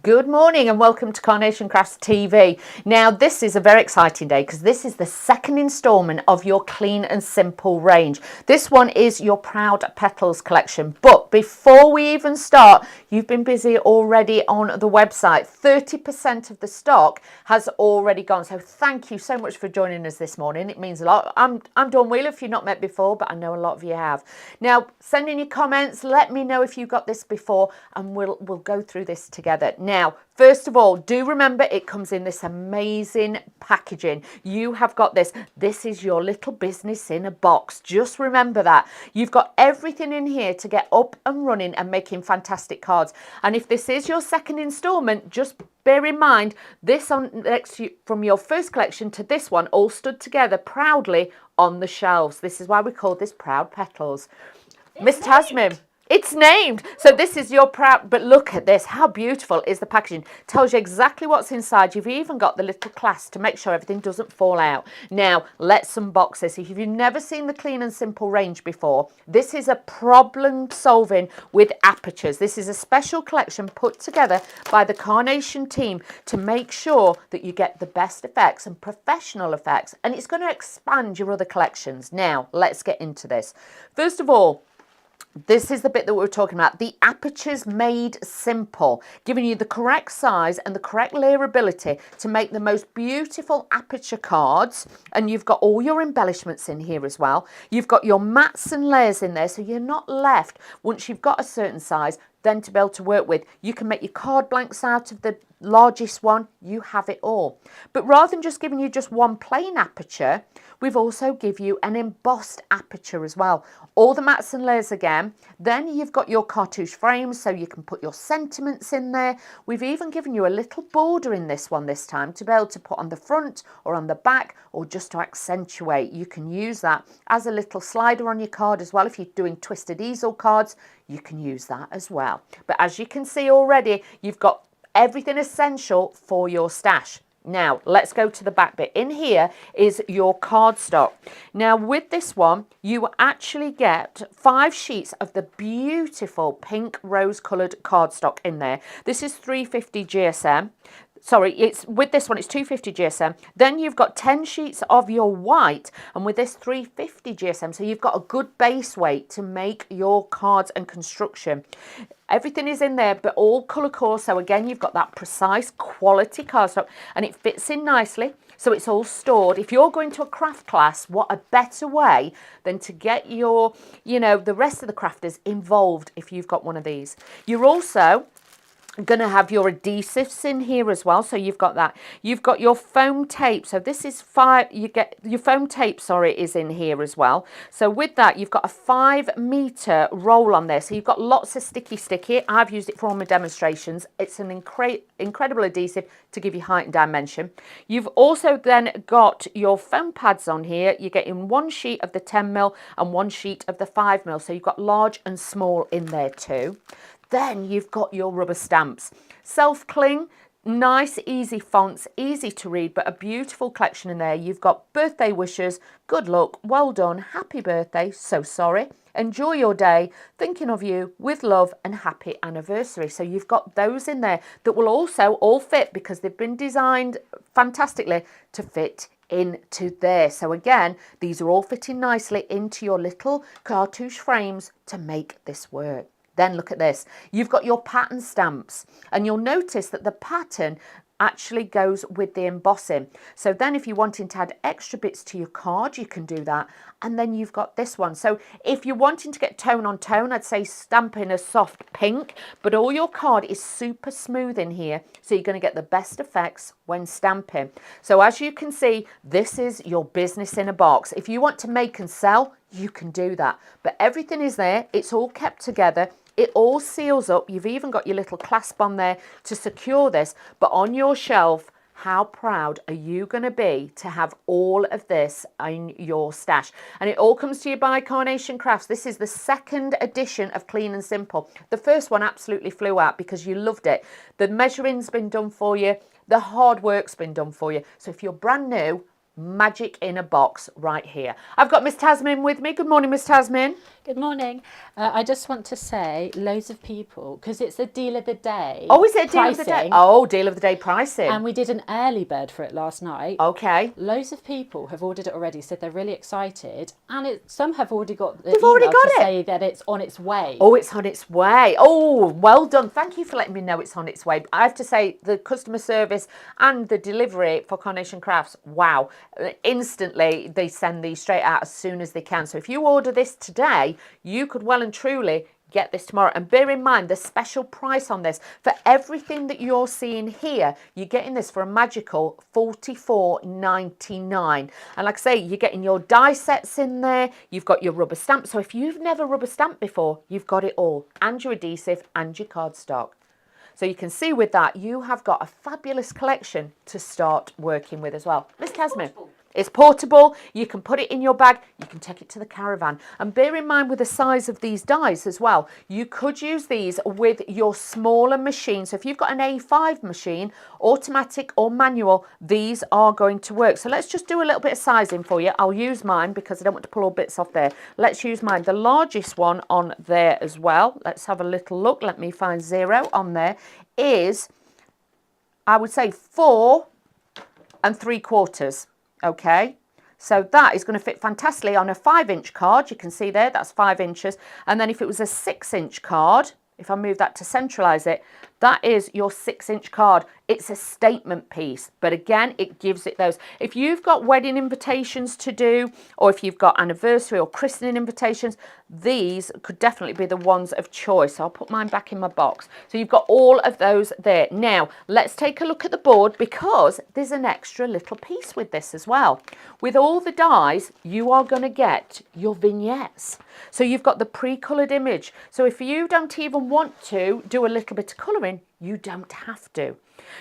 Good morning and welcome to Carnation Crafts TV. Now this is a very exciting day because this is the second instalment of your clean and simple range. This one is your Proud Petals collection. But before we even start, you've been busy already on the website. 30% of the stock has already gone. So thank you so much for joining us this morning. It means a lot. I'm Dawn Wheeler if you've not met before, but I know a lot of you have. Now send in your comments. Let me know if you got this before and we'll go through this together. Now, first of all, do remember it comes in this amazing packaging. You have got this. This is your little business in a box. Just remember that. You've got everything in here to get up and running and making fantastic cards. And if this is your second installment, just bear in mind, this on next from your first collection to this one all stood together proudly on the shelves. This is why we call this Proud Petals. Miss Tasmin. It's named. So this is your Proud, but look at this. How beautiful is the packaging? Tells you exactly what's inside. You've even got the little clasp to make sure everything doesn't fall out. Now, let's unbox this. If you've never seen the clean and simple range before, this is a problem solving with apertures. This is a special collection put together by the Carnation team to make sure that you get the best effects and professional effects, and it's going to expand your other collections. Now, let's get into this. First of all, this is the bit that we were talking about, the apertures made simple, giving you the correct size and the correct layerability to make the most beautiful aperture cards. And you've got all your embellishments in here as well. You've got your mats and layers in there, so you're not left, once you've got a certain size, then to be able to work with. You can make your card blanks out of the largest one. You have it all. But rather than just giving you just one plain aperture, we've also give you an embossed aperture as well. All the mats and layers again. Then you've got your cartouche frames, so you can put your sentiments in there. We've even given you a little border in this one this time to be able to put on the front or on the back, or just to accentuate. You can use that as a little slider on your card as well. If you're doing twisted easel cards, you can use that as well. But as you can see already, you've got everything essential for your stash. Now, let's go to the back bit. In here is your cardstock. Now, with this one, you actually get 5 sheets of the beautiful pink rose-coloured cardstock in there. This is 350 GSM. Sorry, it's with this one, it's 250 GSM. Then you've got 10 sheets of your white, and with this 350 GSM, so you've got a good base weight to make your cards and construction. Everything is in there, but all colour core. So again, you've got that precise quality cardstock, and it fits in nicely. So it's all stored. If you're going to a craft class, what a better way than to get your, the rest of the crafters involved if you've got one of these. You're also going to have your adhesives in here as well, so you've got that. You've got your foam tape, so this is you get your foam tape, sorry, is in here as well. So with that, you've got a 5-meter roll on there, so you've got lots of sticky. I've used it for all my demonstrations. It's an incredible adhesive to give you height and dimension. You've also then got your foam pads on here. You're getting 1 sheet of the 10mm and 1 sheet of the 5mm, so you've got large and small in there too. Then you've got your rubber stamps. Self-cling, nice, easy fonts, easy to read, but a beautiful collection in there. You've got birthday wishes, good luck, well done, happy birthday, so sorry, enjoy your day, thinking of you, with love, and happy anniversary. So you've got those in there that will also all fit because they've been designed fantastically to fit into there. So again, these are all fitting nicely into your little cartouche frames to make this work. Then look at this. You've got your pattern stamps, and you'll notice that the pattern actually goes with the embossing. So then if you're wanting to add extra bits to your card, you can do that. And then you've got this one. So if you're wanting to get tone on tone, I'd say stamp in a soft pink, but all your card is super smooth in here. So you're going to get the best effects when stamping. So as you can see, this is your business in a box. If you want to make and sell, you can do that. But everything is there. It's all kept together. It all seals up. You've even got your little clasp on there to secure this. But on your shelf, how proud are you going to be to have all of this in your stash? And it all comes to you by Carnation Crafts. This is the second edition of Clean and Simple. The first one absolutely flew out because you loved it. The measuring's been done for you. The hard work's been done for you. So if you're brand new, magic in a box right here. I've got Miss Tasmin with me. Good morning, Miss Tasmin. Good morning. I just want to say, loads of people, because it's a deal of the day. Oh, is it a deal of the day? Oh, deal of the day pricing. And we did an early bird for it last night. Okay. Loads of people have ordered it already, said they're really excited, and some have already got the They've already email got to it. say that it's on its way. Oh, it's on its way. Oh, well done. Thank you for letting me know it's on its way. I have to say, the customer service and the delivery for Carnation Crafts, wow. Instantly, they send these straight out as soon as they can. So if you order this today, you could well and truly get this tomorrow. And bear in mind the special price on this. For everything that you're seeing here, you're getting this for a magical $44.99. And like I say, you're getting your die sets in there. You've got your rubber stamp. So if you've never rubber stamped before, you've got it all. And your adhesive and your cardstock. So you can see with that, you have got a fabulous collection to start working with as well. Miss Tasmin. It's portable, you can put it in your bag, you can take it to the caravan. And bear in mind with the size of these dies as well, you could use these with your smaller machine. So if you've got an A5 machine, automatic or manual, these are going to work. So let's just do a little bit of sizing for you. I'll use mine because I don't want to pull all bits off there. Let's use mine, the largest one on there as well. Let's have a little look. Let me find 0 on there. Is, I would say 4 3/4. Okay, so that is going to fit fantastically on a 5-inch card. You can see there, that's 5 inches. And then if it was a 6-inch card, if I move that to centralize it, that is your 6-inch card. It's a statement piece, but again, it gives it those. If you've got wedding invitations to do, or if you've got anniversary or christening invitations, these could definitely be the ones of choice. I'll put mine back in my box. So you've got all of those there. Now, let's take a look at the board because there's an extra little piece with this as well. With all the dies, you are going to get your vignettes. So you've got the pre-coloured image. So if you don't even want to do a little bit of colouring, you don't have to.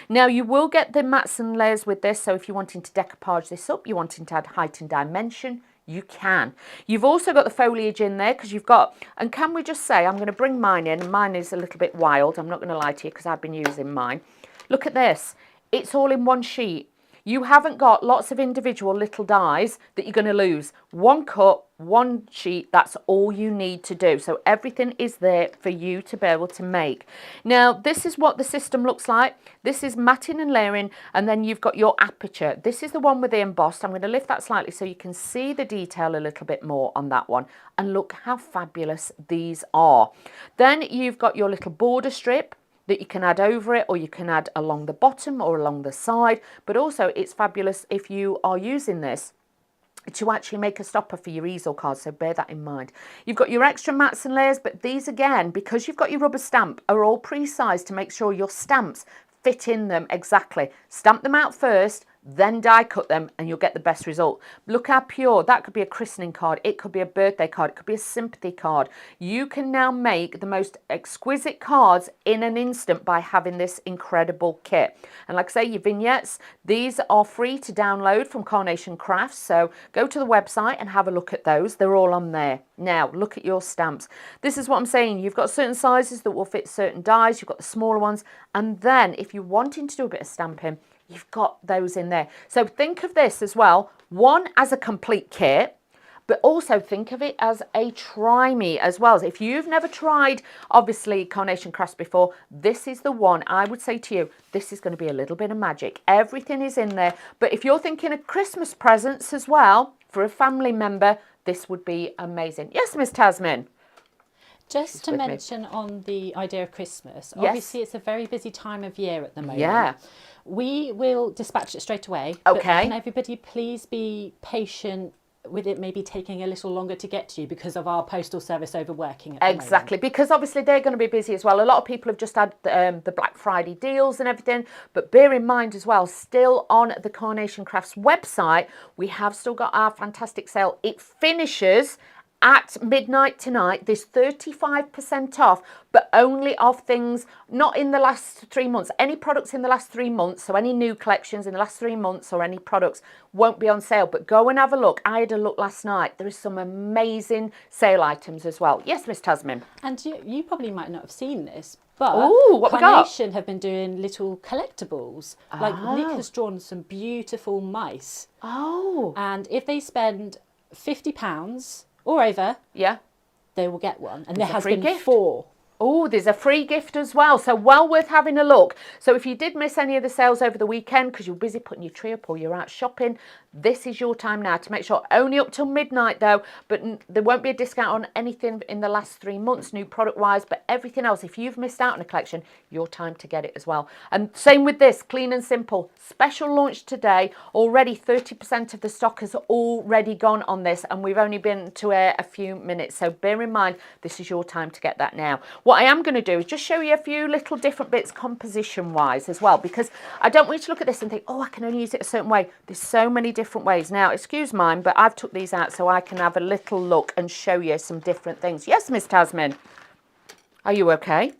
Now you will get the mats and layers with this, so if you're wanting to decoupage this up, you're wanting to add height and dimension, you can. You've also got the foliage in there because you've got, and can we just say, I'm going to bring mine in, and mine is a little bit wild, I'm not going to lie to you because I've been using mine. Look at this, it's all in one sheet. You haven't got lots of individual little dies that you're going to lose. One cut, one sheet, that's all you need to do. So everything is there for you to be able to make. Now, this is what the system looks like. This is matting and layering, and then you've got your aperture. This is the one with the embossed. I'm going to lift that slightly so you can see the detail a little bit more on that one. And look how fabulous these are. Then you've got your little border strip that you can add over it, or you can add along the bottom or along the side. But also it's fabulous if you are using this to actually make a stopper for your easel cards, so bear that in mind. You've got your extra mats and layers, but these again, because you've got your rubber stamp, are all pre-sized to make sure your stamps fit in them exactly. Stamp them out first, then die cut them, and you'll get the best result. Look how pure. That could be a christening card, it could be a birthday card, it could be a sympathy card. You can now make the most exquisite cards in an instant by having this incredible kit. And like I say, your vignettes, these are free to download from Carnation Crafts, so go to the website and have a look at those. They're all on there. Now look at your stamps. This is what I'm saying, you've got certain sizes that will fit certain dies, you've got the smaller ones, and then if you're wanting to do a bit of stamping, you've got those in there. So think of this as well, one as a complete kit, but also think of it as a try me as well. If you've never tried, obviously, Carnation Crafts before, this is the one. I would say to you, this is going to be a little bit of magic. Everything is in there. But if you're thinking of Christmas presents as well, for a family member, this would be amazing. Yes, Miss Tasmin? Just to mention on the idea of Christmas, yes. Obviously it's a very busy time of year at the moment. Yeah. We will dispatch it straight away. Okay. But can everybody please be patient with it maybe taking a little longer to get to you because of our postal service overworking at the Exactly, moment. because obviously they're going to be busy as well. A lot of people have just had the Black Friday deals and everything, but bear in mind as well, still on the Carnation Crafts website, we have still got our fantastic sale. It finishes at midnight tonight. There's 35% off, but only of things not in the last 3 months. Any products in the last 3 months, so any new collections in the last 3 months or any products won't be on sale. But go and have a look. I had a look last night. There is some amazing sale items as well. Yes, Miss Tasmin. And you probably might not have seen this, but ooh, what Carnation have been doing little collectibles. Like Nick Oh. has drawn some beautiful mice. Oh. And if they spend £50 or over, Yeah. they will get one. And there has free been gift. 4. Oh, there's a free gift as well. So well worth having a look. So if you did miss any of the sales over the weekend because you're busy putting your tree up or you're out shopping, this is your time now to make sure. Only up till midnight though, but there won't be a discount on anything in the last 3 months, new product wise, but everything else, if you've missed out on a collection, your time to get it as well. And same with this, Clean and Simple. Special launch today. Already 30% of the stock has already gone on this, and we've only been to air a few minutes. So bear in mind, this is your time to get that now. What I am going to do is just show you a few little different bits composition wise as well, because I don't want you to look at this and think, oh, I can only use it a certain way. There's so many different ways. Now, excuse mine, but I've took these out so I can have a little look and show you some different things. Yes, Miss Tasman, are you okay?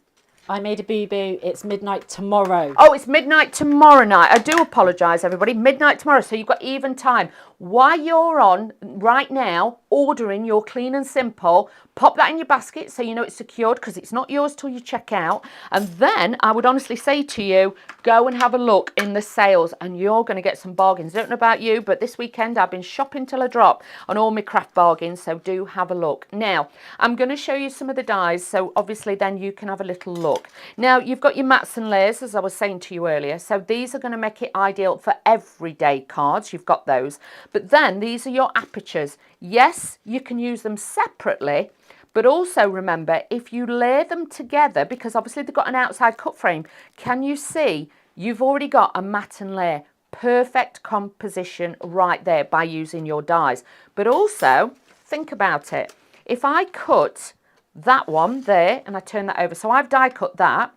I made a boo-boo. It's midnight tomorrow. Oh, it's midnight tomorrow night. I do apologise, everybody. Midnight tomorrow, so you've got even time. While you're on right now ordering your Clean and Simple, pop that in your basket so you know it's secured, because it's not yours till you check out. And then I would honestly say to you, go and have a look in the sales and you're going to get some bargains. I don't know about you, but this weekend I've been shopping till I drop on all my craft bargains, so do have a look. Now, I'm going to show you some of the dies, so obviously then you can have a little look. Now, you've got your mats and layers, as I was saying to you earlier, so these are going to make it ideal for everyday cards. You've got those. But then these are your apertures. Yes, you can use them separately, but also remember, if you layer them together, because obviously they've got an outside cut frame, can you see you've already got a mat and layer? Perfect composition right there by using your dies. But also, think about it. If I cut that one there and I turn that over, so I've die cut that,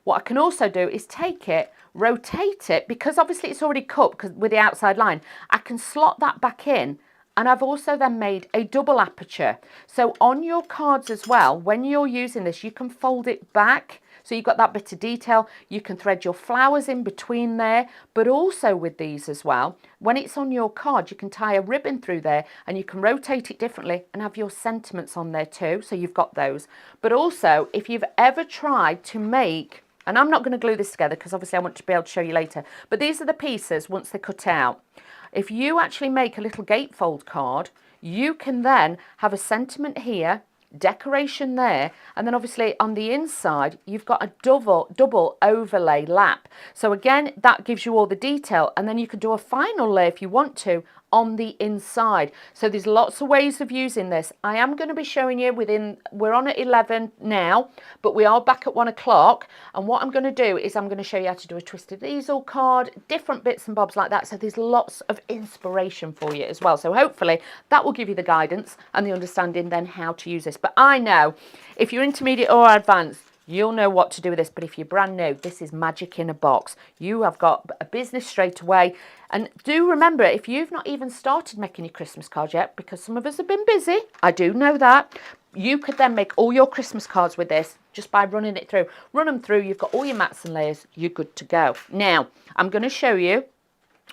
what I can also do is take it, rotate it, because obviously it's already cut because with the outside line, I can slot that back in. And I've also then made a double aperture. So on your cards as well, when you're using this, you can fold it back. So you've got that bit of detail. You can thread your flowers in between there. But also with these as well, when it's on your card, you can tie a ribbon through there and you can rotate it differently and have your sentiments on there too. So you've got those. But also, if you've ever tried to make, and I'm not going to glue this together because obviously I want to be able to show you later, but these are the pieces once they're cut out. If you actually make a little gatefold card, you can then have a sentiment here, decoration there, and then obviously on the inside you've got a double overlay lap. So again, that gives you all the detail, and then you can do a final layer if you want to on the inside. So there's lots of ways of using this. I am going to be showing you we're on at 11 now, but we are back at 1 o'clock. And what I'm going to do is I'm going to show you how to do a twisted easel card, different bits and bobs like that. So there's lots of inspiration for you as well. So hopefully that will give you the guidance and the understanding then how to use this. But I know if you're intermediate or advanced, you'll know what to do with this. But if you're brand new, this is magic in a box. You have got a business straight away. And do remember, if you've not even started making your Christmas cards yet, because some of us have been busy, I do know that, you could then make all your Christmas cards with this just by running it through. Run them through, you've got all your mats and layers, you're good to go. Now, I'm going to show you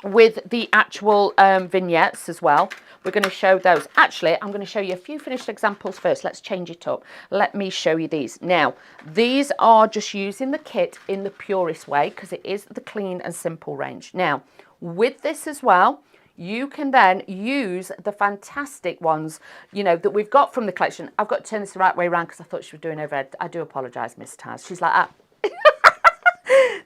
with the actual vignettes as well. We're going to show those. Actually, I'm going to show you a few finished examples first. Let's change it up. Let me show you these. Now, these are just using the kit in the purest way because it is the Clean and Simple range. Now, with this as well, you can then use the fantastic ones, you know, that we've got from the collection. I've got to turn this the right way around because I thought she was doing overhead. I do apologise, Miss Taz. She's like that.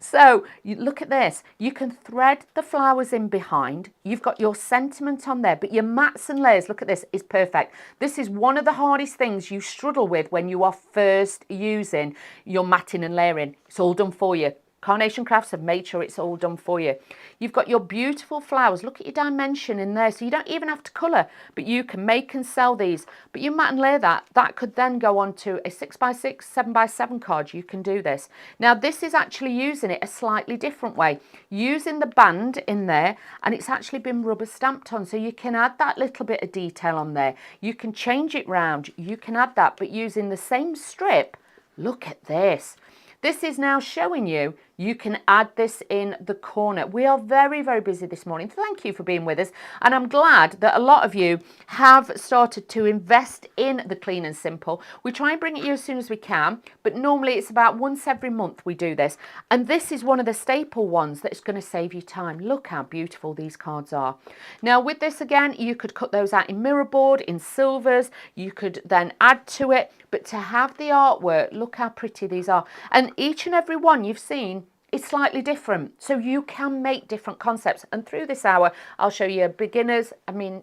So you look at this, you can thread the flowers in behind, you've got your sentiment on there, but your mats and layers, look at this, is perfect. This is one of the hardest things you struggle with when you are first using your matting and layering. It's all done for you. Carnation Crafts have made sure it's all done for you. You've got your beautiful flowers. Look at your dimension in there. So you don't even have to colour, but you can make and sell these. But you mat and layer that. That could then go on to a 6x6, 7x7 card. You can do this. Now, this is actually using it a slightly different way. Using the band in there, and it's actually been rubber stamped on. So you can add that little bit of detail on there. You can change it round. You can add that, but using the same strip. Look at this. This is now showing you You can add this in the corner. We are very, very busy this morning. Thank you for being with us. And I'm glad that a lot of you have started to invest in the Clean and Simple. We try and bring it you as soon as we can, but normally it's about once every month we do this. And this is one of the staple ones that's going to save you time. Look how beautiful these cards are. Now with this again, you could cut those out in mirror board, in silvers. You could then add to it. But to have the artwork, look how pretty these are. And each and every one you've seen is slightly different. So you can make different concepts. And through this hour, I'll show you a beginners,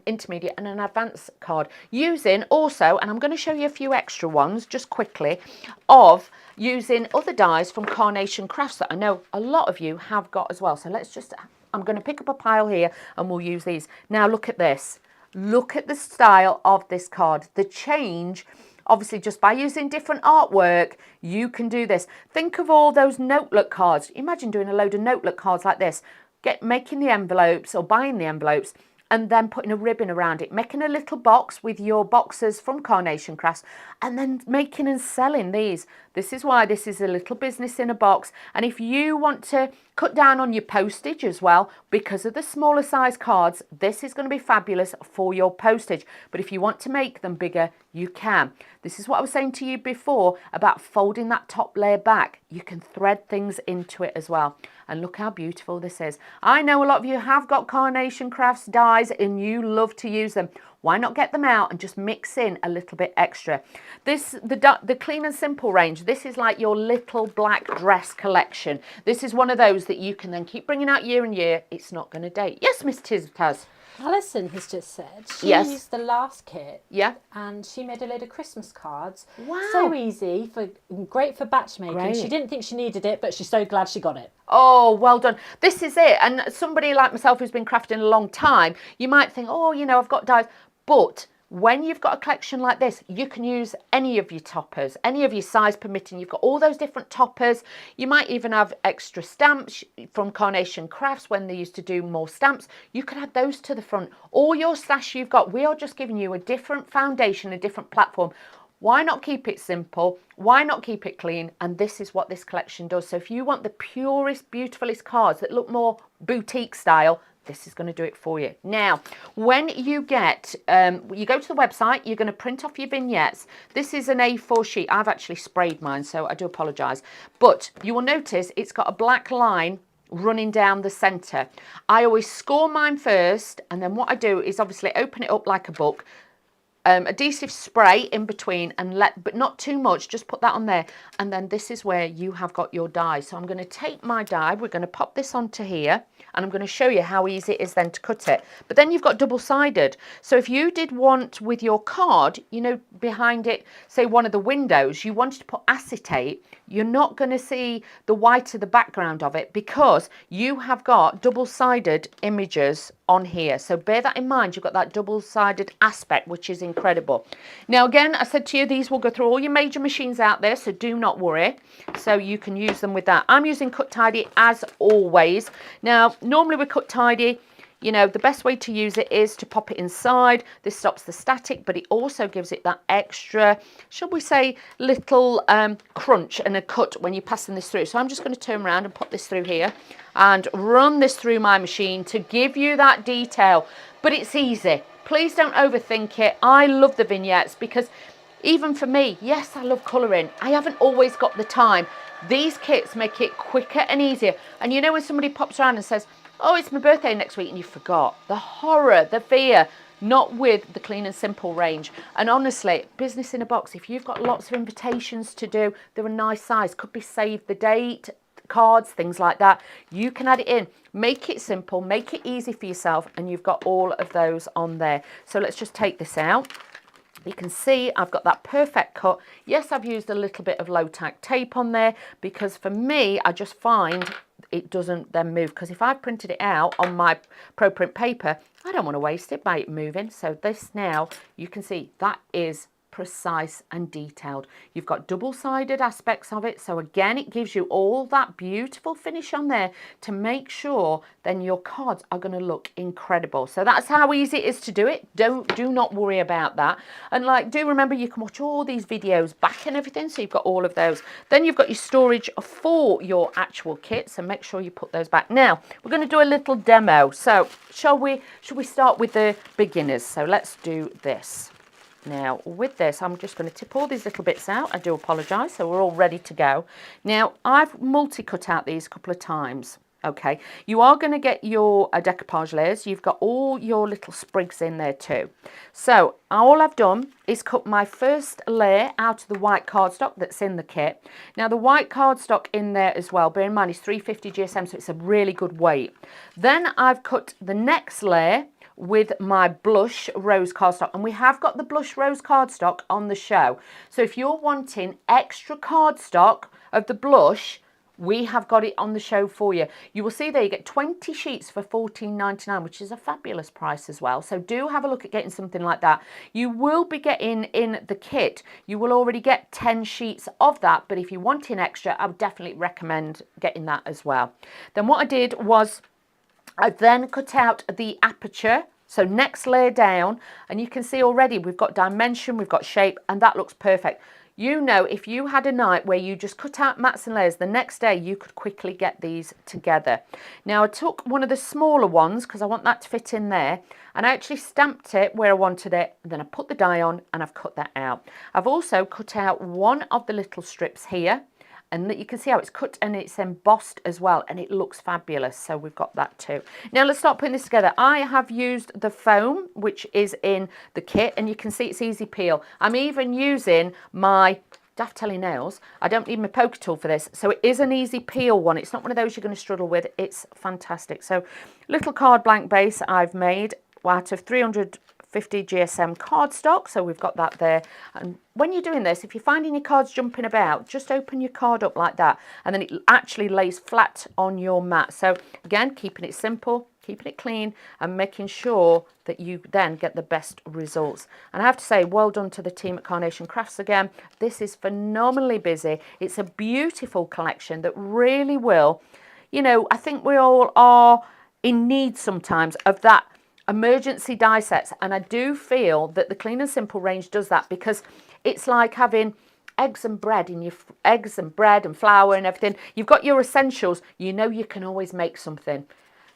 intermediate and an advanced card. Using also, and I'm going to show you a few extra ones just quickly, of using other dies from Carnation Crafts that I know a lot of you have got as well. So let's just, I'm going to pick up a pile here and we'll use these. Now look at this. Look at the style of this card. The change. Obviously, just by using different artwork, you can do this. Think of all those notelet cards. Imagine doing a load of notelet cards like this. Making the envelopes or buying the envelopes and then putting a ribbon around it. Making a little box with your boxes from Carnation Crafts and then making and selling these. This is why this is a little business in a box. And if you want to cut down on your postage as well, because of the smaller size cards, this is going to be fabulous for your postage. But if you want to make them bigger, you can. This is what I was saying to you before about folding that top layer back. You can thread things into it as well. And look how beautiful this is. I know a lot of you have got Carnation Crafts dies and you love to use them. Why not get them out and just mix in a little bit extra? The Clean and Simple range, this is like your little black dress collection. This is one of those that you can then keep bringing out year and year. It's not going to date. Yes, Miss Taz. Alison has just said she used the last kit. Yeah. And she made a load of Christmas cards. Wow. So easy, great for batch making. Great. She didn't think she needed it, but she's so glad she got it. Oh, well done. This is it. And somebody like myself who's been crafting a long time, you might think, oh, you know, I've got dies. But when you've got a collection like this, you can use any of your toppers, any of your size permitting. You've got all those different toppers. You might even have extra stamps from Carnation Crafts when they used to do more stamps. You can add those to the front. All your stash you've got, we are just giving you a different foundation, a different platform. Why not keep it simple? Why not keep it clean? And this is what this collection does. So if you want the purest, beautifulest cards that look more boutique style, this is going to do it for you. Now, when you get, you go to the website, you're going to print off your vignettes. This is an A4 sheet. I've actually sprayed mine, so I do apologise. But you will notice it's got a black line running down the centre. I always score mine first, and then what I do is obviously open it up like a book, adhesive spray in between, and but not too much, just put that on there, and then this is where you have got your die. So I'm going to take my die, we're going to pop this onto here, and I'm going to show you how easy it is then to cut it. But then you've got double-sided, so if you did want with your card, you know, behind it, say one of the windows, you wanted to put acetate, you're not going to see the white of the background of it because you have got double-sided images on here. So bear that in mind. You've got that double-sided aspect, which is incredible. Now, again, I said to you, these will go through all your major machines out there, so do not worry. So you can use them with that. I'm using Cut Tidy as always. Now, normally with Cut Tidy, you know, the best way to use it is to pop it inside. This stops the static, but it also gives it that extra, shall we say, little crunch and a cut when you're passing this through. So I'm just going to turn around and pop this through here and run this through my machine to give you that detail. But it's easy. Please don't overthink it. I love the vignettes because even for me, yes, I love colouring. I haven't always got the time. These kits make it quicker and easier. And you know when somebody pops around and says, oh, it's my birthday next week, and you forgot. The horror, the fear, not with the Clean and Simple range. And honestly, business in a box, if you've got lots of invitations to do, they're a nice size. Could be save the date, cards, things like that. You can add it in. Make it simple, make it easy for yourself, and you've got all of those on there. So let's just take this out. You can see I've got that perfect cut. Yes, I've used a little bit of low-tack tape on there because for me, I just find it doesn't then move, because if I printed it out on my ProPrint paper, I don't want to waste it by it moving. So this now, you can see that is precise and detailed. You've got double-sided aspects of it, so again it gives you all that beautiful finish on there to make sure then your cards are going to look incredible. So that's how easy it is to do it. Do not worry about that. And like, do remember you can watch all these videos back and everything, so you've got all of those. Then you've got your storage for your actual kit, so make sure you put those back. Now we're going to do a little demo. So should we start with the beginners? So let's do this. Now with this, I'm just going to tip all these little bits out. I do apologise. So we're all ready to go. Now I've multi-cut out these a couple of times. Okay, you are going to get your decoupage layers. You've got all your little sprigs in there too. So all I've done is cut my first layer out of the white cardstock that's in the kit. Now the white cardstock in there as well, bear in mind, is 350 GSM, so it's a really good weight. Then I've cut the next layer with my blush rose cardstock, and we have got the blush rose cardstock on the show. So if you're wanting extra cardstock of the blush, we have got it on the show for you. You will see there you get 20 sheets for $14.99, which is a fabulous price as well. So do have a look at getting something like that. You will be getting in the kit, you will already get 10 sheets of that, but if you want an extra, I would definitely recommend getting that as well. Then what I did was I then cut out the aperture. So next layer down, and you can see already we've got dimension, we've got shape, and that looks perfect. You know, if you had a night where you just cut out mats and layers, the next day you could quickly get these together. Now I took one of the smaller ones because I want that to fit in there, and I actually stamped it where I wanted it, and then I put the die on and I've cut that out. I've also cut out one of the little strips here, and you can see how it's cut and it's embossed as well, and it looks fabulous. So we've got that too. Now let's start putting this together. I have used the foam, which is in the kit, and you can see it's easy peel. I'm even using my Daft Telly nails. I don't need my poker tool for this, so it is an easy peel one. It's not one of those you're going to struggle with. It's fantastic. So little card blank base I've made out of 350 GSM cardstock, so we've got that there. And when you're doing this, if you're finding your cards jumping about, just open your card up like that, and then it actually lays flat on your mat. So again, keeping it simple, keeping it clean, and making sure that you then get the best results. And I have to say, well done to the team at Carnation Crafts again. This is phenomenally busy. It's a beautiful collection that really will, you know, I think we all are in need sometimes of that emergency die sets, and I do feel that the Clean and Simple range does that, because it's like having eggs and bread and flour and everything. You've got your essentials, you know you can always make something.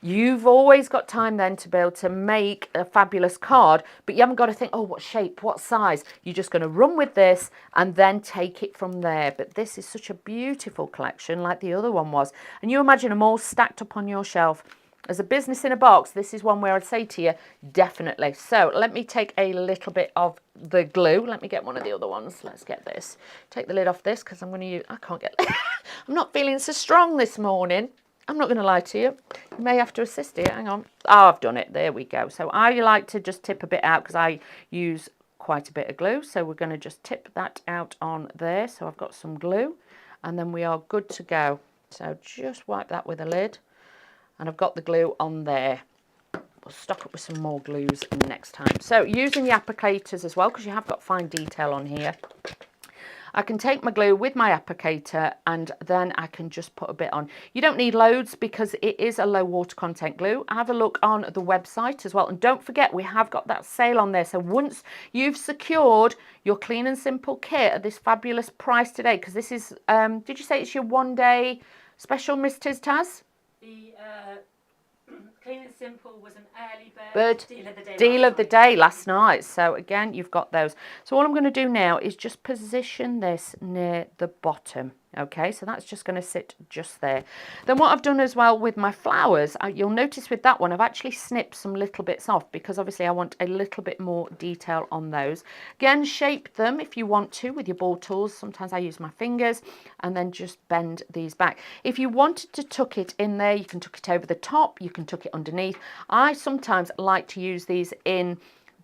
You've always got time then to be able to make a fabulous card, but you haven't got to think, oh, what shape, what size. You're just going to run with this and then take it from there. But this is such a beautiful collection, like the other one was. And you imagine them all stacked up on your shelf. As a business in a box, this is one where I'd say to you, definitely. So let me take a little bit of the glue. Let me get one of the other ones. Let's get this. Take the lid off this because I'm going to use, I can't get, I'm not feeling so strong this morning. I'm not going to lie to you. You may have to assist here. Hang on. Oh, I've done it. There we go. So I like to just tip a bit out because I use quite a bit of glue. So we're going to just tip that out on there. So I've got some glue and then we are good to go. So just wipe that with a lid. And I've got the glue on there. We'll stock up with some more glues next time. So using the applicators as well, because you have got fine detail on here. I can take my glue with my applicator and then I can just put a bit on. You don't need loads because it is a low water content glue. Have a look on the website as well. And don't forget, we have got that sale on there. So once you've secured your Clean and Simple kit at this fabulous price today, because this is, did you say it's your 1 day special, Miss Taz? The Clean and Simple was an early bird deal of the day last night. So again, you've got those. So all I'm going to do now is just position this near the bottom. Okay, so that's just going to sit just there. Then what I've done as well with my flowers, you'll notice with that one, I've actually snipped some little bits off because obviously I want a little bit more detail on those. Again, shape them if you want to with your ball tools. Sometimes I use my fingers and then just bend these back. If you wanted to tuck it in there, you can tuck it over the top, you can tuck it underneath. I sometimes like to use these in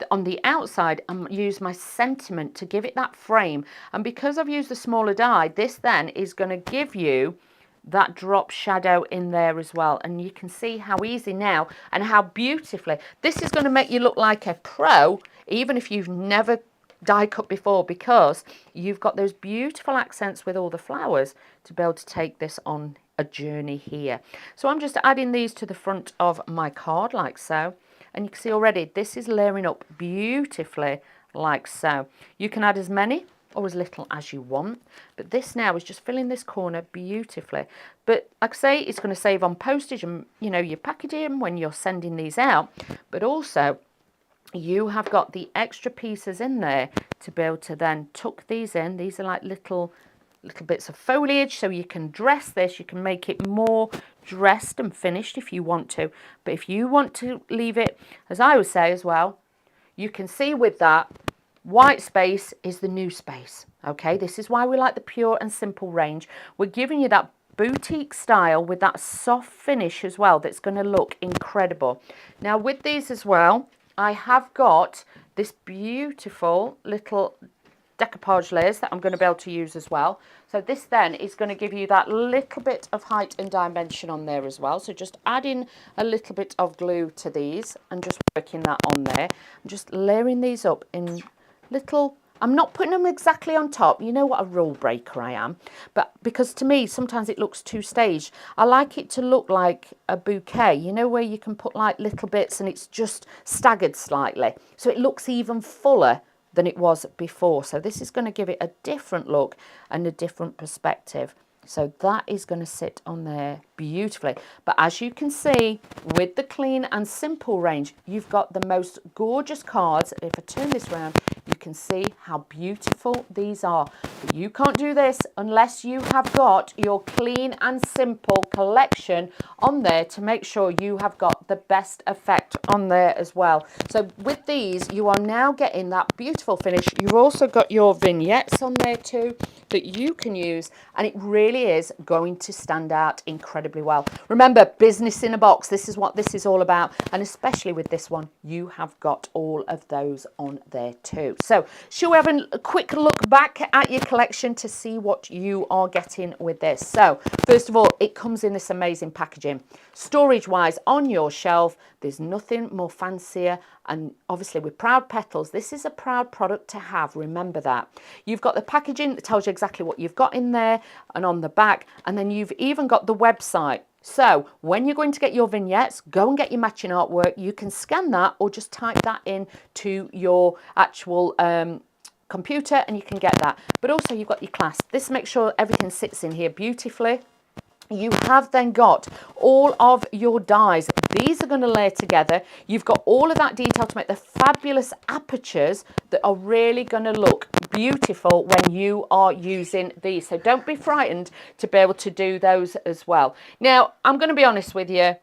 on the outside and use my sentiment to give it that frame, and because I've used the smaller die, this then is going to give you that drop shadow in there as well. And you can see how easy now and how beautifully this is going to make you look like a pro, even if you've never die cut before, because you've got those beautiful accents with all the flowers to be able to take this on a journey here. So I'm just adding these to the front of my card like so, and you can see already this is layering up beautifully like so. You can add as many or as little as you want, but this now is just filling this corner beautifully. But like I say, it's going to save on postage and, you know, your packaging when you're sending these out, but also you have got the extra pieces in there to be able to then tuck these in. These are like little bits of foliage, so you can dress this, you can make it more dressed and finished if you want to. But if you want to leave it, as I would say as well, you can see with that, white space is the new space. Okay, this is why we like the pure and simple range. We're giving you that boutique style with that soft finish as well that's going to look incredible. Now with these as well, I have got this beautiful little decoupage layers that I'm going to be able to use as well. So this then is going to give you that little bit of height and dimension on there as well. So just adding a little bit of glue to these and just working that on there. I'm just layering these up in little, I'm not putting them exactly on top. You know what a rule breaker I am. But because to me, sometimes it looks too staged. I like it to look like a bouquet, you know, where you can put like little bits and it's just staggered slightly. So it looks even fuller than it was before. So this is going to give it a different look and a different perspective. So that is going to sit on there beautifully. But as you can see, with the clean and simple range, you've got the most gorgeous cards. If I turn this around, you can see how beautiful these are. But you can't do this unless you have got your clean and simple collection on there to make sure you have got the best effect on there as well. So with these, you are now getting that beautiful finish. You've also got your vignettes on there too that you can use, and it really is going to stand out incredibly well. Remember, business in a box, this is what this is all about, and especially with this one, you have got all of those on there too. So shall we have a quick look back at your collection to see what you are getting with this? So first of all, it comes in this amazing packaging. Storage wise on your shelf, there's nothing more fancier, and obviously with Proud Petals, this is a proud product to have, remember that. You've got the packaging that tells you exactly what you've got in there and on the back, and then you've even got the website. So when you're going to get your vignettes, go and get your matching artwork. You can scan that or just type that in to your actual computer and you can get that. But also you've got your clasp. This makes sure everything sits in here beautifully. You have then got all of your dies. These are going to layer together. You've got all of that detail to make the fabulous apertures that are really going to look beautiful when you are using these. So don't be frightened to be able to do those as well. Now, I'm going to be honest with you.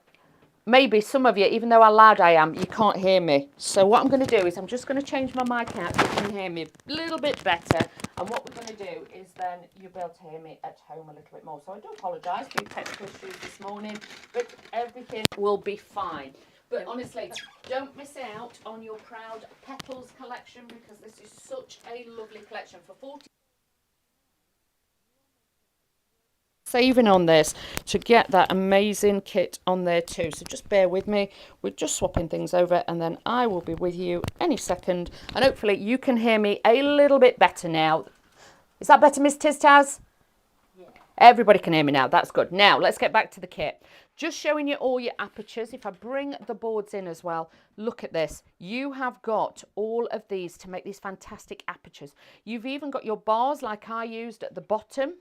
Maybe some of you, even though how loud I am, you can't hear me. So what I'm going to do is I'm just going to change my mic out so you can hear me a little bit better. And what we're going to do is then you'll be able to hear me at home a little bit more. So I do apologise for your technical issues this morning, but everything will be fine. But honestly, don't miss out on your Proud Petals collection because this is such a lovely collection for 40. Saving on this to get that amazing kit on there too, so just bear with me. We're just swapping things over and then I will be with you any second, and hopefully you can hear me a little bit better now. Is that better, Miss Tiztaz? Yeah. Everybody can hear me now. That's good. Now let's get back to the kit. Just showing you all your apertures. If I bring the boards in as well, look at this. You have got all of these to make these fantastic apertures. You've even got your bars like I used at the bottom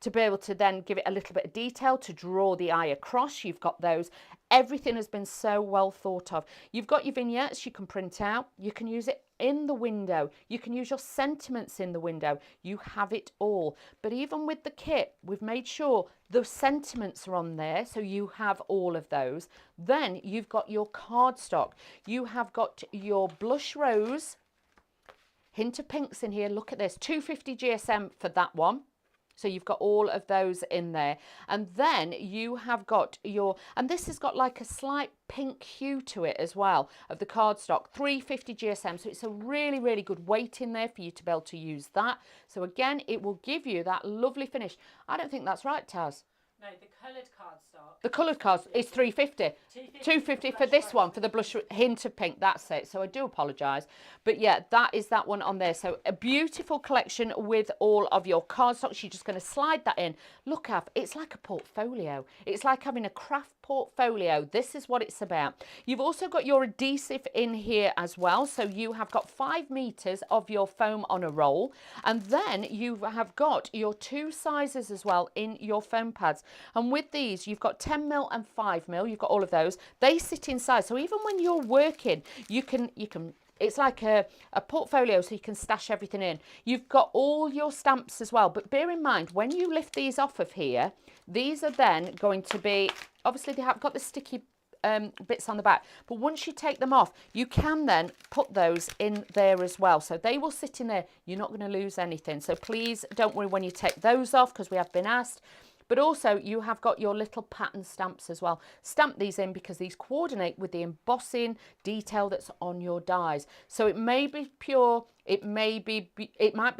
to be able to then give it a little bit of detail to draw the eye across. You've got those. Everything has been so well thought of. You've got your vignettes you can print out. You can use it in the window. You can use your sentiments in the window. You have it all. But even with the kit, we've made sure the sentiments are on there, so you have all of those. Then you've got your cardstock. You have got your blush rose, hint of pinks in here. Look at this, 250 GSM for that one. So you've got all of those in there. And then you have got your, and this has got like a slight pink hue to it as well of the cardstock, 350 GSM. So it's a really, really good weight in there for you to be able to use that. So again, it will give you that lovely finish. I don't think that's right, Taz. No, the coloured cardstock. The coloured cards is 350. 250 for this one, for the blush hint of pink. That's it. So I do apologise. But yeah, that is that one on there. So a beautiful collection with all of your cardstocks. You're just going to slide that in. Look, it's like a portfolio. It's like having a craft portfolio. This is what it's about. You've also got your adhesive in here as well. So you have got 5 meters of your foam on a roll. And then you have got your 2 sizes as well in your foam pads. And with these, you've got 10mm and 5mm. You've got all of those. They sit inside. So even when you're working, you can it's like a portfolio, so you can stash everything in. You've got all your stamps as well. But bear in mind, when you lift these off of here, these are then going to be, obviously they have got the sticky bits on the back, but once you take them off, you can then put those in there as well, so they will sit in there. You're not going to lose anything, so please don't worry when you take those off, because we have been asked. But also you have got your little pattern stamps as well. Stamp these in because these coordinate with the embossing detail that's on your dies. So it may be pure, it might be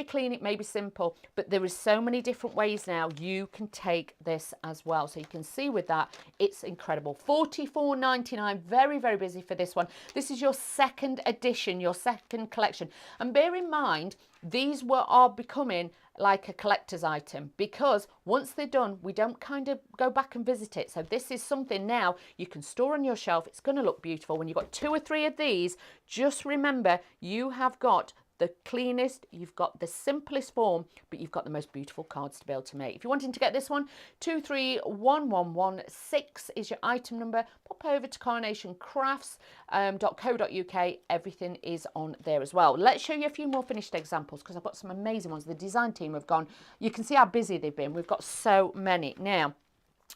clean, it may be simple, but there is so many different ways now you can take this as well. So you can see with that, it's incredible. $44.99, very, very busy for this one. This is your second edition, your second collection. And bear in mind, these are becoming like a collector's item, because once they're done, we don't kind of go back and visit it. So this is something now you can store on your shelf. It's going to look beautiful. When you've got 2 or 3 of these, just remember you have got the cleanest, you've got the simplest form, but you've got the most beautiful cards to be able to make. If you're wanting to get this one, 231116 is your item number. Pop over to carnationcrafts.co.uk. Everything is on there as well. Let's show you a few more finished examples, because I've got some amazing ones. The design team have gone, you can see how busy they've been. We've got so many. Now,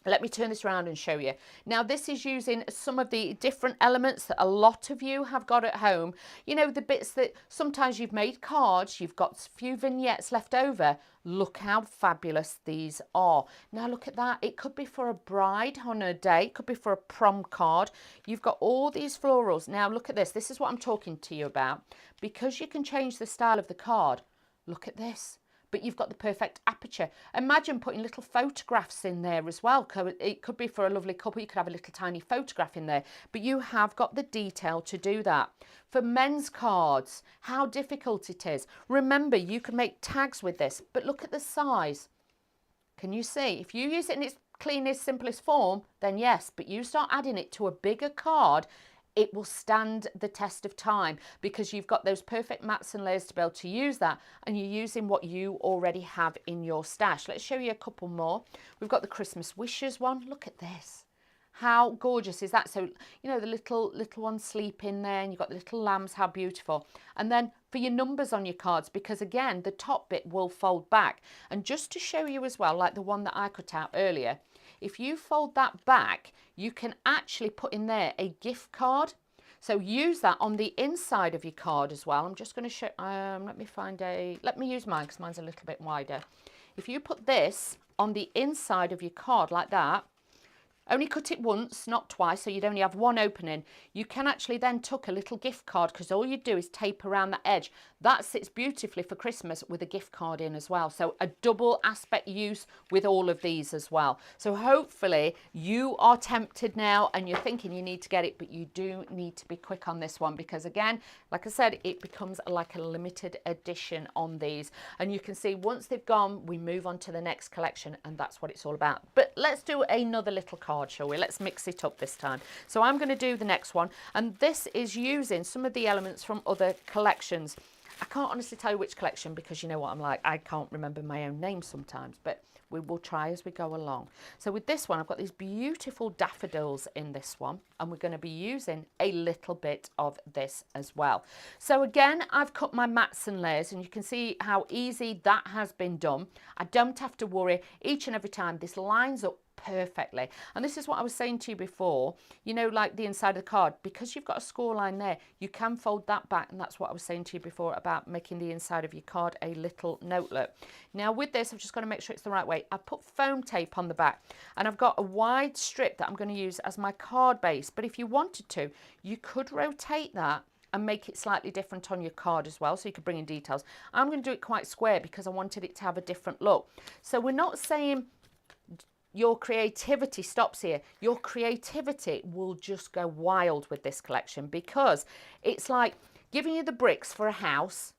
let me turn this around and show you. Now, this is using some of the different elements that a lot of you have got at home. You know, the bits that sometimes you've made cards, you've got a few vignettes left over. Look how fabulous these are. Now, look at that. It could be for a bride on a day. It could be for a prom card. You've got all these florals. Now, look at this. This is what I'm talking to you about. Because you can change the style of the card. Look at this. But you've got the perfect aperture. Imagine putting little photographs in there as well. It could be for a lovely couple. You could have a little tiny photograph in there, but you have got the detail to do that. For men's cards, how difficult it is. Remember, you can make tags with this, but look at the size. Can you see? If you use it in its cleanest, simplest form, then yes, but you start adding it to a bigger card, it will stand the test of time, because you've got those perfect mats and layers to be able to use that, and you're using what you already have in your stash. Let's show you a couple more. We've got the Christmas wishes one. Look at this. How gorgeous is that? So, you know, the little ones sleep in there, and you've got the little lambs. How beautiful. And then for your numbers on your cards, because again, the top bit will fold back. And just to show you as well, like the one that I cut out earlier, if you fold that back, you can actually put in there a gift card. So use that on the inside of your card as well. I'm just going to show, let me use mine, because mine's a little bit wider. If you put this on the inside of your card like that, only cut it once, not twice, so you'd only have one opening. You can actually then tuck a little gift card, because all you do is tape around the edge. That sits beautifully for Christmas with a gift card in as well. So a double aspect use with all of these as well. So hopefully you are tempted now and you're thinking you need to get it, but you do need to be quick on this one, because again, like I said, it becomes like a limited edition on these. And you can see once they've gone, we move on to the next collection, and that's what it's all about. But let's do another little card, shall we? Let's mix it up this time. So I'm going to do the next one, and this is using some of the elements from other collections. I can't honestly tell you which collection, because you know what I'm like, I can't remember my own name sometimes, but we will try as we go along. So with this one, I've got these beautiful daffodils in this one, and we're going to be using a little bit of this as well. So again, I've cut my mats and layers, and you can see how easy that has been done. I don't have to worry. Each and every time this lines up perfectly. And this is what I was saying to you before, you know, like the inside of the card, because you've got a score line there, you can fold that back, and that's what I was saying to you before about making the inside of your card a little notelet. Now with this, I've just got to make sure it's the right way. I've put foam tape on the back, and I've got a wide strip that I'm going to use as my card base, but if you wanted to, you could rotate that and make it slightly different on your card as well, so you could bring in details. I'm going to do it quite square because I wanted it to have a different look. So we're not saying your creativity stops here. Your creativity will just go wild with this collection, because it's like giving you the bricks for a house.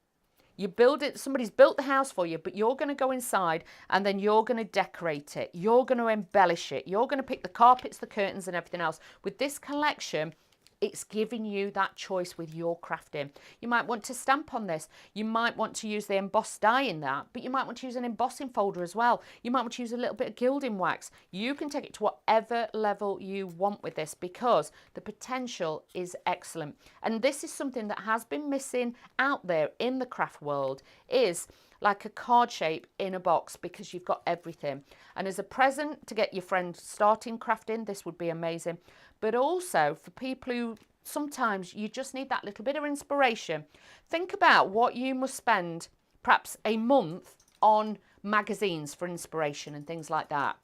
You build it, somebody's built the house for you, but you're going to go inside and then you're going to decorate it. You're going to embellish it. You're going to pick the carpets, the curtains and everything else. With this collection, it's giving you that choice with your crafting. You might want to stamp on this. You might want to use the embossed die in that, but you might want to use an embossing folder as well. You might want to use a little bit of gilding wax. You can take it to whatever level you want with this, because the potential is excellent. And this is something that has been missing out there in the craft world, is like a card shape in a box, because you've got everything. And as a present to get your friend starting crafting, this would be amazing. But also for people who sometimes you just need that little bit of inspiration. Think about what you must spend perhaps a month on magazines for inspiration and things like that.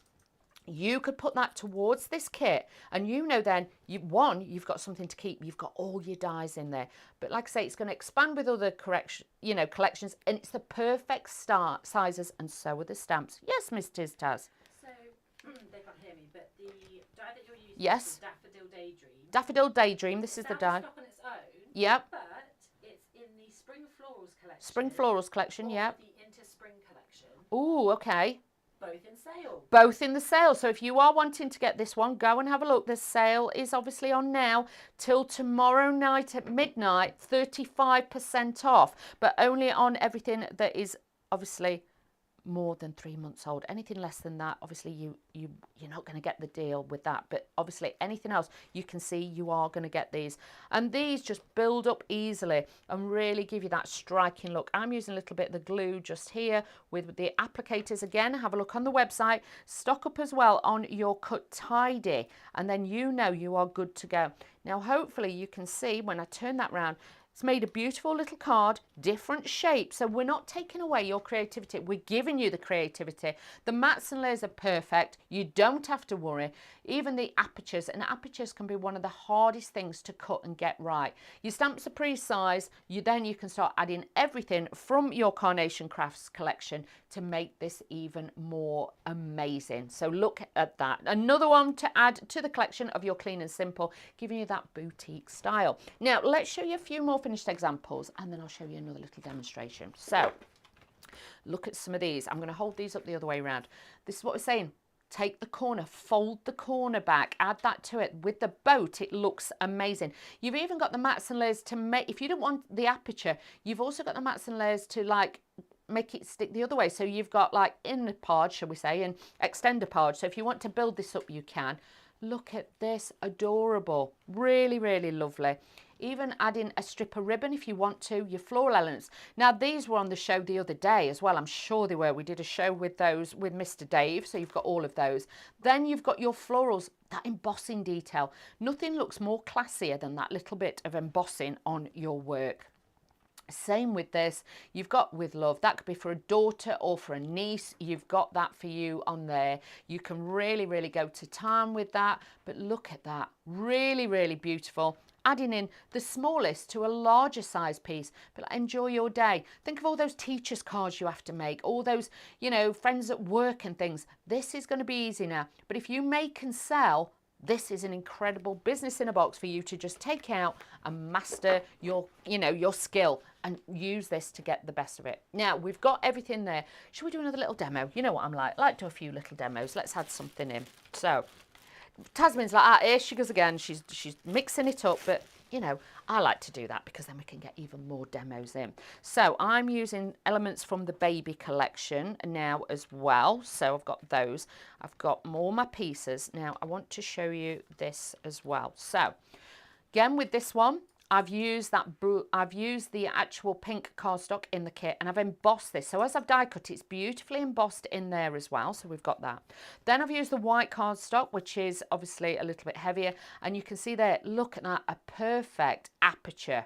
You could put that towards this kit, and you know then, you've got something to keep. You've got all your dies in there. But like I say, it's going to expand with other collections, and it's the perfect sizes, and so are the stamps. Yes, Miss Taz. So, they can't hear me, but the die that you're using yes. is Daffodil Daydream. Daffodil Daydream, this is the die. Stock on its own. Yep. But it's in the Spring Florals collection. Spring Florals collection, yep. The Into Spring collection. Ooh, okay. Both in sale. Both in the sale. So if you are wanting to get this one, go and have a look. The sale is obviously on now till tomorrow night at midnight, 35% off, but only on everything that is obviously more than 3 months old. Anything less than that, obviously you're not going to get the deal with that. But obviously anything else, you can see you are going to get these. And these just build up easily and really give you that striking look. I'm using a little bit of the glue just here with the applicators. Again, have a look on the website. Stock up as well on your Cut Tidy, and then you know you are good to go. Now hopefully you can see when I turn that round, it's made a beautiful little card, different shapes. So we're not taking away your creativity. We're giving you the creativity. The mats and layers are perfect. You don't have to worry. Even the apertures, and apertures can be one of the hardest things to cut and get right. Your stamps are pre-sized. Then you can start adding everything from your Carnation Crafts collection to make this even more amazing. So look at that. Another one to add to the collection of your Clean and Simple, giving you that boutique style. Now, let's show you a few more finished examples, and then I'll show you another little demonstration. So look at some of these. I'm going to hold these up the other way around. This is what we're saying. Take the corner, fold the corner back, add that to it. With the boat, it looks amazing. You've even got the mats and layers to make, if you don't want the aperture, you've also got the mats and layers to like make it stick the other way. So you've got like inner part, shall we say, and extender part. So if you want to build this up, you can. Look at this, adorable, really, really lovely. Even adding a strip of ribbon if you want to, your floral elements. Now these were on the show the other day as well. I'm sure they were. We did a show with those with Mr. Dave, so you've got all of those. Then you've got your florals, that embossing detail. Nothing looks more classier than that little bit of embossing on your work. Same with this, you've got with love, that could be for a daughter or for a niece, you've got that for you on there. You can really, really go to town with that, but look at that, really, really beautiful. Adding in the smallest to a larger size piece, but enjoy your day. Think of all those teachers' cards you have to make, all those, you know, friends at work and things. This is going to be easy now, but if you make and sell, this is an incredible business in a box for you to just take out and master your, you know, your skill and use this to get the best of it. Now, we've got everything there. Should we do another little demo? You know what I'm like. I like to do a few little demos. Let's add something in. So, Tasmin's like, ah, here she goes again. She's mixing it up, but you know, I like to do that because then we can get even more demos in. So I'm using elements from the baby collection now as well. So I've got those. I've got more my pieces. Now I want to show you this as well. So again with this one, I've used the actual pink cardstock in the kit, and I've embossed this. So as I've die cut, it's beautifully embossed in there as well. So we've got that. Then I've used the white cardstock, which is obviously a little bit heavier. And you can see there, look at that, a perfect aperture.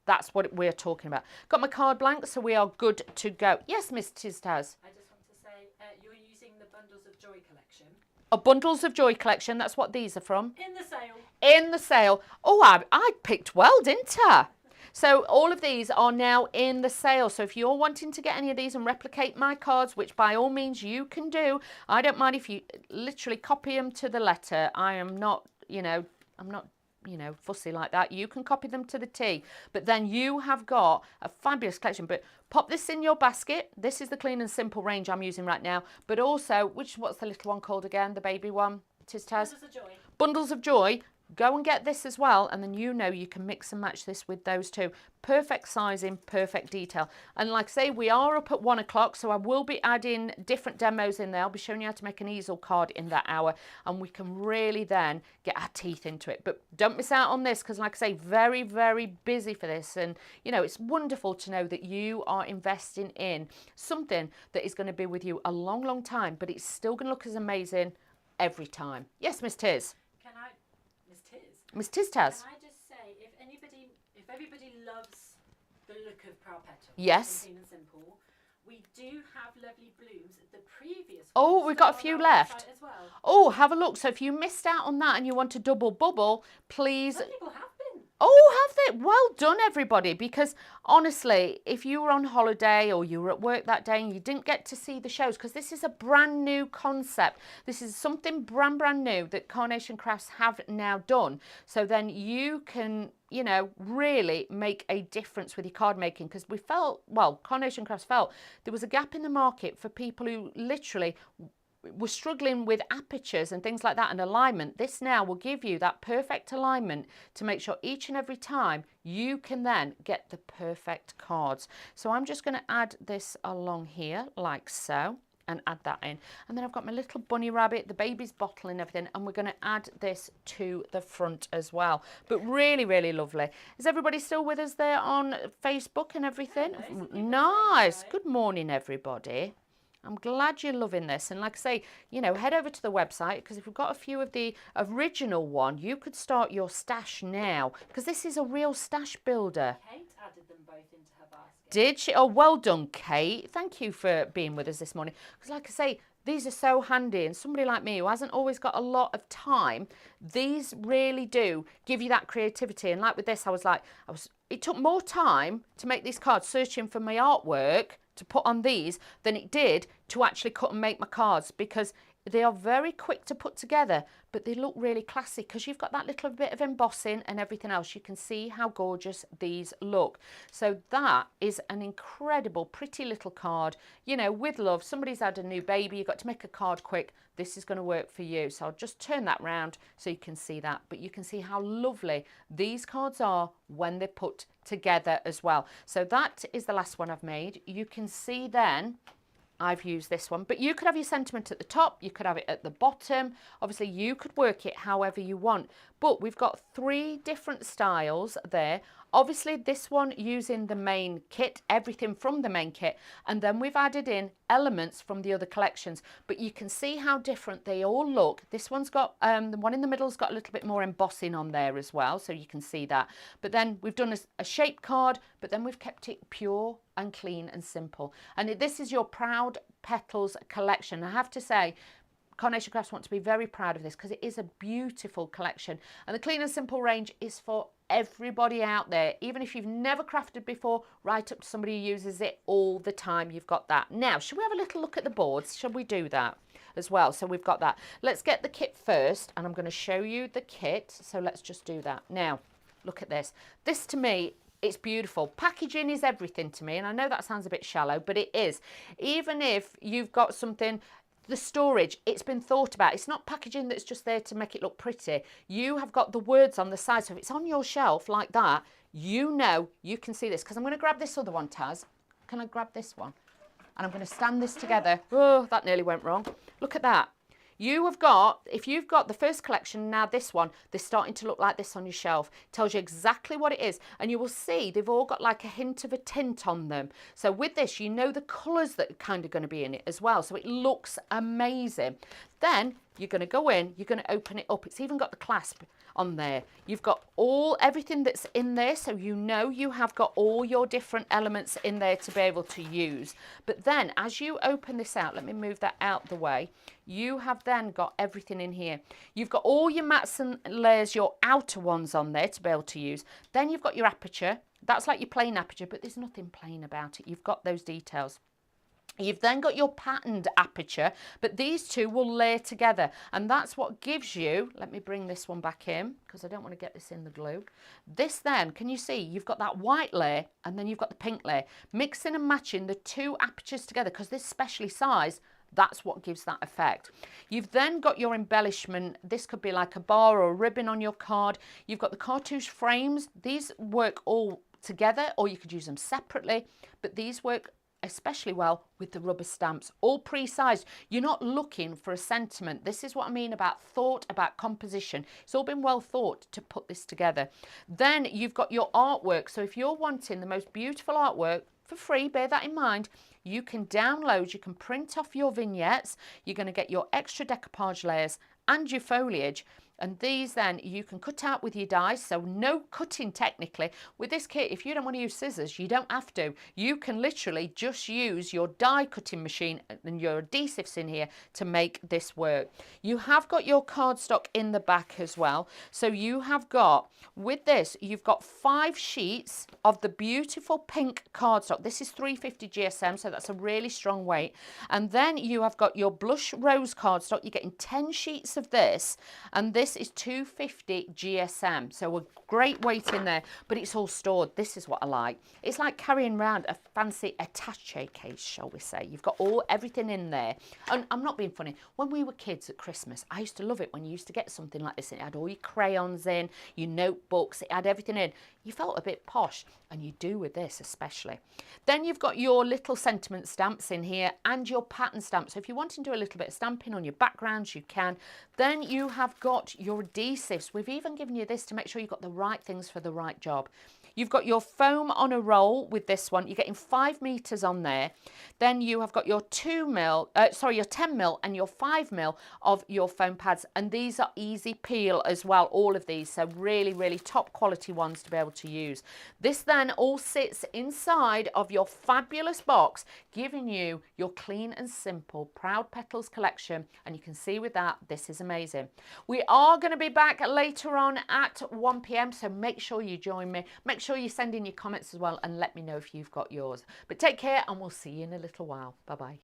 That's what we're talking about. Got my card blank, so we are good to go. Yes, Miss Taz. I just want to say, you're using the Bundles of Joy collection. A Bundles of Joy collection, that's what these are from. In the sale. In the sale. Oh, I picked well, didn't I? So all of these are now in the sale. So if you're wanting to get any of these and replicate my cards, which by all means you can do, I don't mind if you literally copy them to the letter. I am not, I'm not, fussy like that. You can copy them to the T, but then you have got a fabulous collection. But pop this in your basket. This is the Clean and Simple range I'm using right now. But also, what's the little one called again? The baby one? Taz? Bundles of Joy. Bundles of Joy. Go and get this as well, and then you can mix and match this with those two. Perfect sizing, perfect detail. And like I say, we are up at 1 o'clock, so I will be adding different demos in there. I'll be showing you how to make an easel card in that hour, and we can really then get our teeth into it. But don't miss out on this, because like I say, very, very busy for this. And, it's wonderful to know that you are investing in something that is going to be with you a long, long time, but it's still going to look as amazing every time. Yes, Miss Tiz. Miss Tiz Taz. Can I just say, if everybody loves the look of Proud Petals, yes, Clean and Simple, we do have lovely blooms. The previous ones we've got a few left as well. Oh, have a look. So if you missed out on that and you want a double bubble, please. Some people have been. Oh, have they? Well done, everybody. Because honestly, if you were on holiday or you were at work that day and you didn't get to see the shows, because this is a brand new concept. This is something brand new that Carnation Crafts have now done. So then you can, really make a difference with your card making. Because Carnation Crafts felt there was a gap in the market for people who literally we're struggling with apertures and things like that and alignment. This now will give you that perfect alignment to make sure each and every time you can then get the perfect cards. So I'm just going to add this along here like so and add that in. And then I've got my little bunny rabbit, the baby's bottle and everything, and we're going to add this to the front as well. But really, really lovely. Is everybody still with us there on Facebook and everything? Nice. Good morning, everybody. I'm glad you're loving this. And like I say, head over to the website, because if we've got a few of the original one, you could start your stash now, because this is a real stash builder. Kate added them both into her basket. Did she? Oh, well done, Kate. Thank you for being with us this morning. Because like I say, these are so handy, and somebody like me who hasn't always got a lot of time, these really do give you that creativity. And like with this, it took more time to make these cards searching for my artwork to put on these than it did to actually cut and make my cards, because they are very quick to put together, but they look really classy because you've got that little bit of embossing and everything else. You can see how gorgeous these look. So that is an incredible, pretty little card, with love. Somebody's had a new baby, you've got to make a card quick. This is going to work for you. So I'll just turn that round so you can see that. But you can see how lovely these cards are when they're put together as well. So that is the last one I've made. You can see then I've used this one, but you could have your sentiment at the top, you could have it at the bottom. Obviously you could work it however you want, but we've got 3 different styles there. Obviously this one using the main kit, everything from the main kit, and then we've added in elements from the other collections, but you can see how different they all look. This one's got, the one in the middle's got a little bit more embossing on there as well, so you can see that. But then we've done a shape card, but then we've kept it pure and clean and simple. And this is your Proud Petals collection. I have to say, Carnation Crafts want to be very proud of this because it is a beautiful collection. And the Clean and Simple range is for everybody out there. Even if you've never crafted before, right up to somebody who uses it all the time, you've got that. Now, should we have a little look at the boards? Shall we do that as well? So we've got that. Let's get the kit first, and I'm going to show you the kit. So let's just do that. Now, look at this. This to me, it's beautiful. Packaging is everything to me, and I know that sounds a bit shallow, but it is. Even if you've got something, the storage, it's been thought about. It's not packaging that's just there to make it look pretty. You have got the words on the side, so if it's on your shelf like that, you can see this. Because I'm going to grab this other one, Taz. Can I grab this one? And I'm going to stand this together. Oh, that nearly went wrong. Look at that. You have got, if you've got the first collection, now this one, they're starting to look like this on your shelf. It tells you exactly what it is. And you will see they've all got like a hint of a tint on them. So with this, you know the colours that are kind of going to be in it as well. So it looks amazing. Then you're going to go in, you're going to open it up. It's even got the clasp on there. You've got everything that's in there, so you know you have got all your different elements in there to be able to use. But then as you open this out, let me move that out the way, you have then got everything in here. You've got all your mats and layers, your outer ones on there to be able to use. Then you've got your aperture. That's like your plain aperture, but there's nothing plain about it. You've got those details. You've then got your patterned aperture, but these two will layer together, and that's what gives you, let me bring this one back in because I don't want to get this in the glue. This then, can you see, you've got that white layer and then you've got the pink layer. Mixing and matching the two apertures together, because this is specially sized, that's what gives that effect. You've then got your embellishment. This could be like a bar or a ribbon on your card. You've got the cartouche frames. These work all together, or you could use them separately, but these work especially well with the rubber stamps, all pre-sized. You're not looking for a sentiment. This is what I mean about thought, about composition. It's all been well thought to put this together. Then you've got your artwork. So if you're wanting the most beautiful artwork for free, bear that in mind, you can download, you can print off your vignettes. You're going to get your extra decoupage layers and your foliage, and these then you can cut out with your dies, so no cutting technically. With this kit, if you don't want to use scissors, you don't have to. You can literally just use your die cutting machine and your adhesives in here to make this work. You have got your cardstock in the back as well. So you have got, with this, you've got 5 sheets of the beautiful pink cardstock. This is 350 GSM, so that's a really strong weight. And then you have got your blush rose cardstock. You're getting 10 sheets of this, and this is 250 GSM, so a great weight in there, but it's all stored. This is what I like. It's like carrying around a fancy attaché case, shall we say. You've got everything in there. And I'm not being funny. When we were kids at Christmas, I used to love it when you used to get something like this. It had all your crayons in, your notebooks, it had everything in. You felt a bit posh, and you do with this especially. Then you've got your little sentiment stamps in here and your pattern stamps. So if you want to do a little bit of stamping on your backgrounds, you can. Then you have got your adhesives. We've even given you this to make sure you've got the right things for the right job. You've got your foam on a roll with this one. You're getting 5 meters on there. Then you have got your 10 mil and your 5 mil of your foam pads. And these are easy peel as well, all of these. So really, really top quality ones to be able to use. This then all sits inside of your fabulous box, giving you your clean and simple Proud Petals collection. And you can see with that, this is amazing. We are going to be back later on at 1 p.m. So make sure you join me. Make sure you send in your comments as well and let me know if you've got yours. But take care, and we'll see you in a little while. Bye-bye.